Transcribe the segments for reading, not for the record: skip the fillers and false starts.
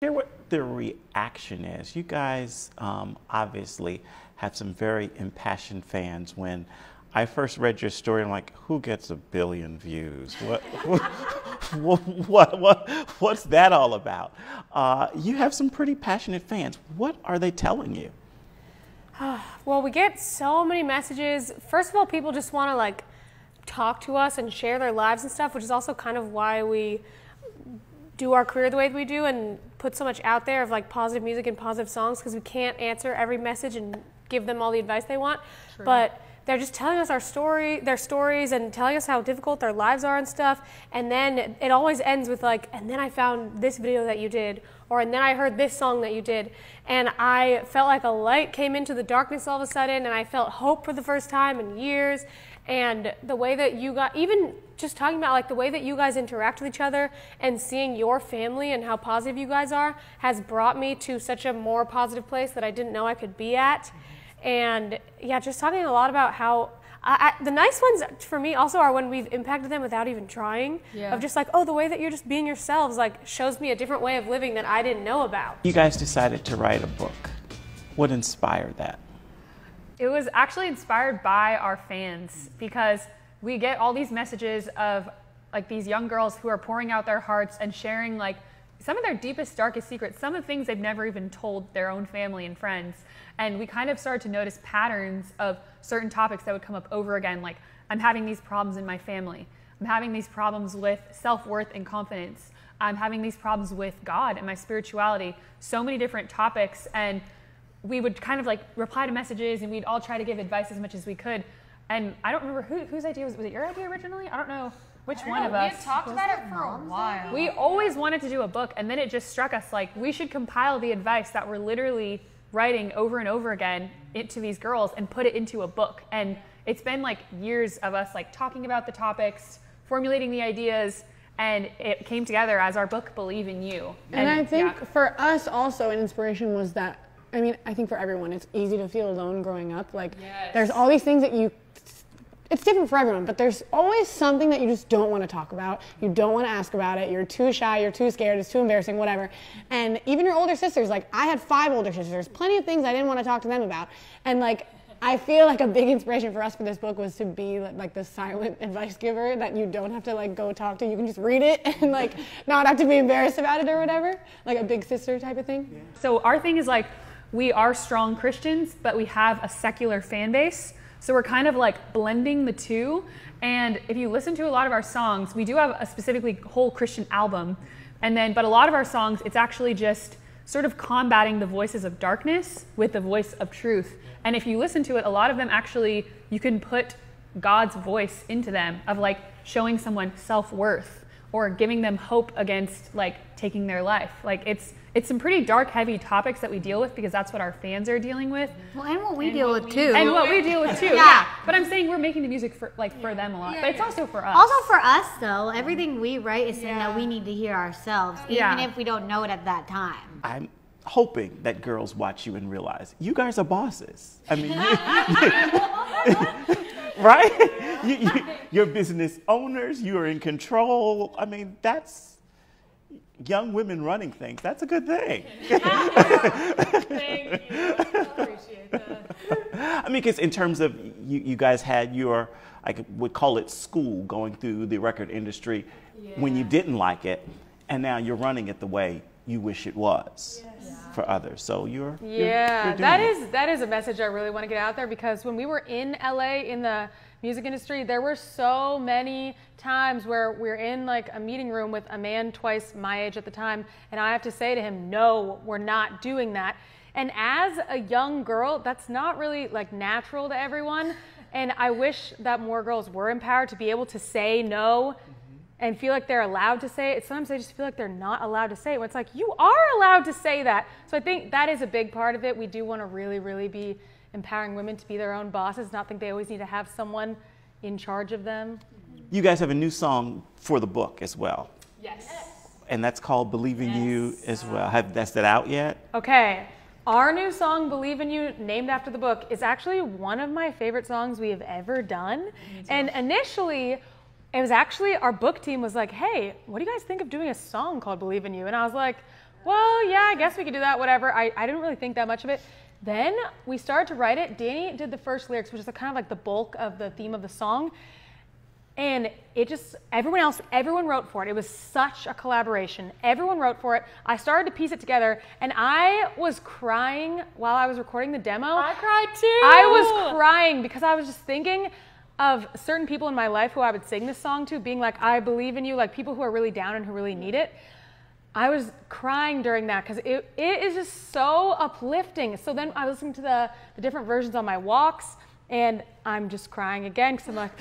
Hear what the reaction is. You guys obviously have some very impassioned fans. When I first read your story, I'm like, who gets 1 billion views? What's that all about? You have some pretty passionate fans. What are they telling you? Well, we get so many messages. First of all, people just want to like talk to us and share their lives and stuff, which is also kind of why we do our career the way we do and put so much out there of like positive music and positive songs, because we can't answer every message and give them all the advice they want. True. But they're just telling us their stories and telling us how difficult their lives are and stuff. And then it always ends with like, and then I found this video that you did, or and then I heard this song that you did. And I felt like a light came into the darkness all of a sudden, and I felt hope for the first time in years. And the way that you got, even just talking about like the way that you guys interact with each other and seeing your family and how positive you guys are has brought me to such a more positive place that I didn't know I could be at. And yeah, just talking a lot about how the nice ones for me also are when we've impacted them without even trying. Yeah. Of just like, oh, the way that you're just being yourselves like shows me a different way of living that I didn't know about. You guys decided to write a book. What inspired that? It was actually inspired by our fans, because we get all these messages of like these young girls who are pouring out their hearts and sharing like some of their deepest, darkest secrets, some of the things they've never even told their own family and friends. And we kind of started to notice patterns of certain topics that would come up over again, like I'm having these problems in my family. I'm having these problems with self-worth and confidence. I'm having these problems with God and my spirituality. So many different topics. And we would kind of like reply to messages, and we'd all try to give advice as much as we could. And I don't remember whose idea was it your idea originally? I don't know which one of us. We had talked about it for a while. We always wanted to do a book, and then it just struck us like we should compile the advice that we're literally writing over and over again into these girls and put it into a book. And it's been like years of us like talking about the topics, formulating the ideas, and it came together as our book, Believe in You. And I think for us also an inspiration was that, I mean, I think for everyone, it's easy to feel alone growing up. Like, there's all these things that it's different for everyone, but there's always something that you just don't want to talk about. You don't want to ask about it. You're too shy. You're too scared. It's too embarrassing, whatever. And even your older sisters, like, I had 5 older sisters. Plenty of things I didn't want to talk to them about. And, like, I feel like a big inspiration for us for this book was to be like the silent advice giver that you don't have to like go talk to. You can just read it and like not have to be embarrassed about it or whatever. Like a big sister type of thing. Yeah. So our thing is like, we are strong Christians, but we have a secular fan base. So we're kind of like blending the two. And if you listen to a lot of our songs, we do have a specifically whole Christian album. But a lot of our songs, it's actually just sort of combating the voices of darkness with the voice of truth. And if you listen to it, a lot of them actually, you can put God's voice into them of like showing someone self-worth or giving them hope against like taking their life. Like it's some pretty dark, heavy topics that we deal with because that's what our fans are dealing with. Well, and what we deal with too. And what we deal with too. Yeah. But I'm saying we're making the music for them a lot. But it's also for us. Also for us though, everything we write is something that we need to hear ourselves, even if we don't know it at that time. I'm hoping that girls watch you and realize you guys are bosses. I mean, right? You're business owners. You are in control. I mean, that's young women running things. That's a good thing. Thank you. I appreciate that. I mean, because in terms of you guys had your, I would call it school, going through the record industry when you didn't like it, and now you're running it the way you wish it was for others. So you're doing that is a message I really want to get out there, because when we were in LA in the music industry, there were so many times where we're in like a meeting room with a man twice my age at the time, and I have to say to him, no, we're not doing that. And as a young girl, that's not really like natural to everyone. And I wish that more girls were empowered to be able to say no and feel like they're allowed to say it. Sometimes they just feel like they're not allowed to say it. When it's like, you are allowed to say that. So I think that is a big part of it. We do want to really, really be empowering women to be their own bosses, not think they always need to have someone in charge of them. You guys have a new song for the book as well. Yes. And that's called Believe in You as well. That's that out yet? Okay. Our new song, Believe in You, named after the book, is actually one of my favorite songs we have ever done. And initially, it was actually our book team was like, hey, what do you guys think of doing a song called Believe in You? And I was like, well, yeah, I guess we could do that, whatever. I didn't really think that much of it. Then we started to write it. Dani did the first lyrics, which is kind of like the bulk of the theme of the song. And it just, everyone wrote for it. It was such a collaboration. Everyone wrote for it. I started to piece it together, and I was crying while I was recording the demo. I cried too. I was crying because I was just thinking of certain people in my life who I would sing this song to, being like, I believe in you, like people who are really down and who really need it. I was crying during that because it is just so uplifting. So then I was listening to the different versions on my walks, and I'm just crying again because I'm like,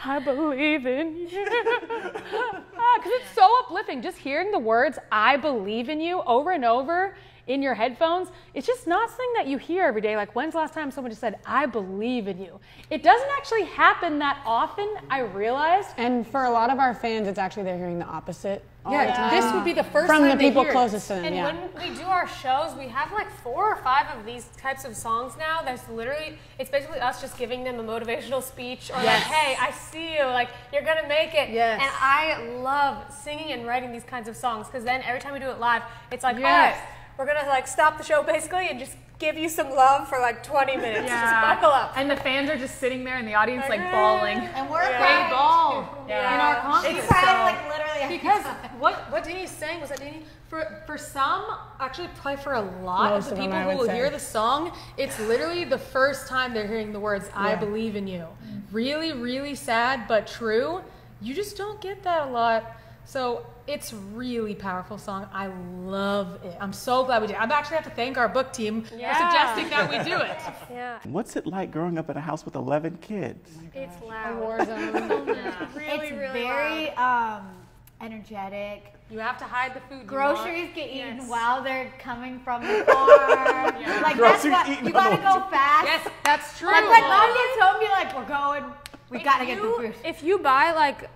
I believe in you. Because it's so uplifting. Just hearing the words, I believe in you, over and over in your headphones, it's just not something that you hear every day. Like, when's the last time someone just said, I believe in you? It doesn't actually happen that often, I realized. And for a lot of our fans, it's actually they're hearing the opposite all the time. This would be the first from time the they people hear it. closest to them. And Yeah. when we do our shows, we have like 4 or 5 of these types of songs now. There's literally, it's basically us just giving them a motivational speech or like, hey, I see you, like you're gonna make it. Yes. And I love singing and writing these kinds of songs because then every time we do it live, it's like, Yes. all right, we're gonna like stop the show basically and just give you some love for like 20 minutes. Just buckle up. And the fans are just sitting there in the audience like bawling. And we're They crying. bawl in our concert. It's crying like literally every Because time. what Dani's saying was that Dani, for some, actually probably for a lot Most of the of them, people I who would will say. hear the song, it's literally the first time they're hearing the words, I believe in you. Really, really sad, but true. You just don't get that a lot. So it's really powerful song. I love it. I'm so glad we did. I actually have to thank our book team for suggesting that we do it. Yeah, What's it like growing up in a house with 11 kids? it's A loud. war zone. Really, It's really very energetic. You have to hide the food. Groceries get eaten while they're coming from the car. Like Groceries that's what, eaten you gotta on go fast. Yes, that's true. Like when mom gets home, you're like, we're going. We gotta get the food. If you buy like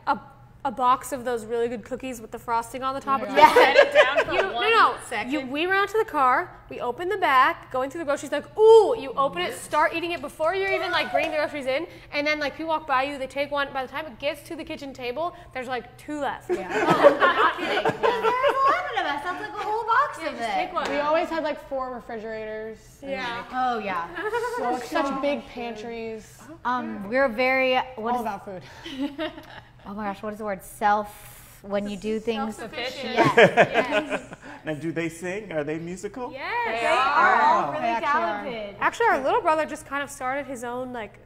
a box of those really good cookies with the frosting on the top, Yeah. Set it down for no, second. we run out to the car, we open the back, going through the groceries, like, ooh, you open it, start eating it before you're even like bringing the groceries in, and then like people walk by you, they take one, by the time it gets to the kitchen table, there's like 2 left. Not kidding. There's 11 of us. That's like a whole box of it. Take one. We always had like 4 refrigerators. Yeah. Oh yeah. So such big pantries. We're very All about food. oh my gosh, what is the word? When you do things. Self-sufficient. Yes. Now, do they sing? Are they musical? Yes. They are all really actually are. talented. Actually, our little brother just kind of started his own like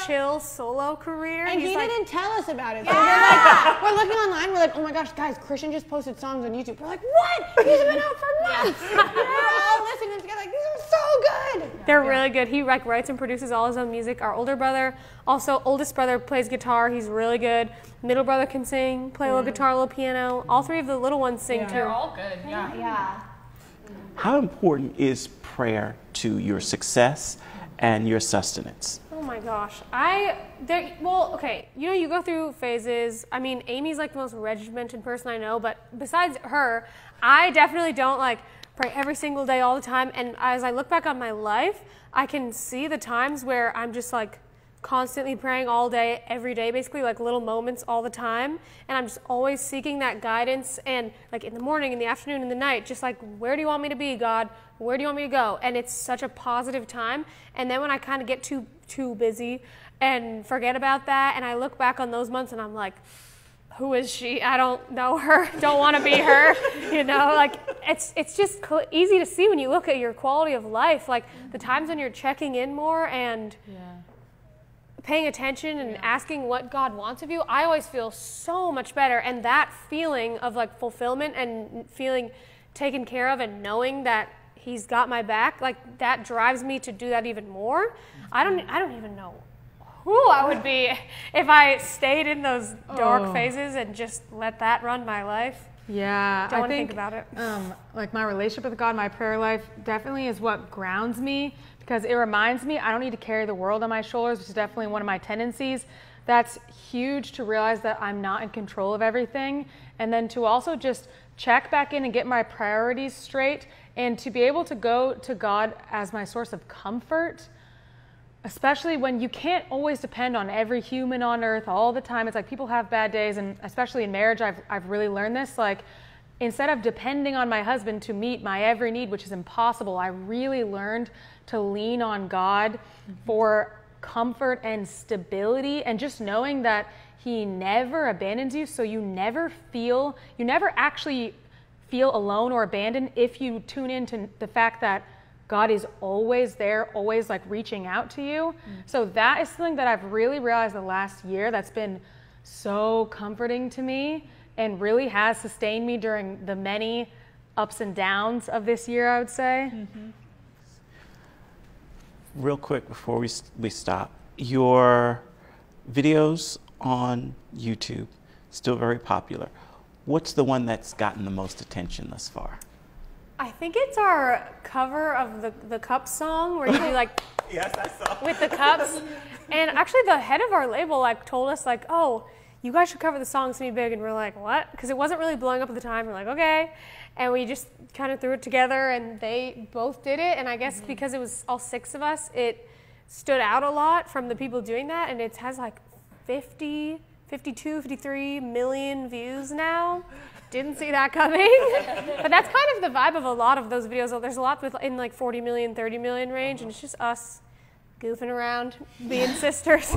chill solo career. And He's he like, didn't tell us about it. So we're looking online. We're like, oh my gosh, guys, Christian just posted songs on YouTube. We're like, what? These have been out for months. We're all listening together. Like, these are so good. they're really good. He like writes and produces all his own music. Our older brother, also oldest brother, plays guitar. He's really good. Middle brother can sing, play a little guitar, a little piano. All 3 of the little ones sing They're too. all good. Yeah. Yeah. How important is prayer to your success and your sustenance? Oh my gosh. Okay, you know, you go through phases. I mean, Amy's like the most regimented person I know, but besides her, I definitely don't like pray every single day all the time. And as I look back on my life, I can see the times where I'm just like constantly praying all day, every day, basically like little moments all the time. And I'm just always seeking that guidance and like in the morning, in the afternoon, in the night, just like, where do you want me to be, God? Where do you want me to go? And it's such a positive time. And then when I kind of get too busy and forget about that, and I look back on those months and I'm like, who is she? I don't know her, don't want to be her, you know, like it's just easy to see when you look at your quality of life, like the times when you're checking in more and paying attention and asking what God wants of you. I always feel so much better, and that feeling of like fulfillment and feeling taken care of and knowing that He's got my back, like that drives me to do that even more. I don't even know who I would be if I stayed in those dark phases and just let that run my life. Yeah, Don't I want to think think about it. like my relationship with God, my prayer life definitely is what grounds me, because it reminds me I don't need to carry the world on my shoulders, which is definitely one of my tendencies. That's huge to realize that I'm not in control of everything, and then to also just check back in and get my priorities straight, and to be able to go to God as my source of comfort, especially when you can't always depend on every human on earth all the time. It's like people have bad days, and especially in marriage, I've really learned this. Like, instead of depending on my husband to meet my every need, which is impossible, I really learned to lean on God for comfort and stability, and just knowing that he never abandons you, so you never actually feel alone or abandoned if you tune into the fact that God is always there, always like reaching out to you. So that is something that I've really realized the last year that's been so comforting to me and really has sustained me during the many ups and downs of this year, I would say. Real quick before we stop, your videos on YouTube, still very popular. What's the one that's gotten the most attention thus far? I think it's our cover of the cup song where you do like Yes, I saw. with the cups. And actually the head of our label like told us like, oh, you guys should cover the song to be big. And we're like, what? Because it wasn't really blowing up at the time. We're like, okay. And we just kind of threw it together and they both did it. And I guess because it was all 6 of us, it stood out a lot from the people doing that. And it has like 52, 53 million views now. Didn't see that coming. But that's kind of the vibe of a lot of those videos. There's a lot in like 40 million, 30 million range. And it's just us goofing around, being sisters.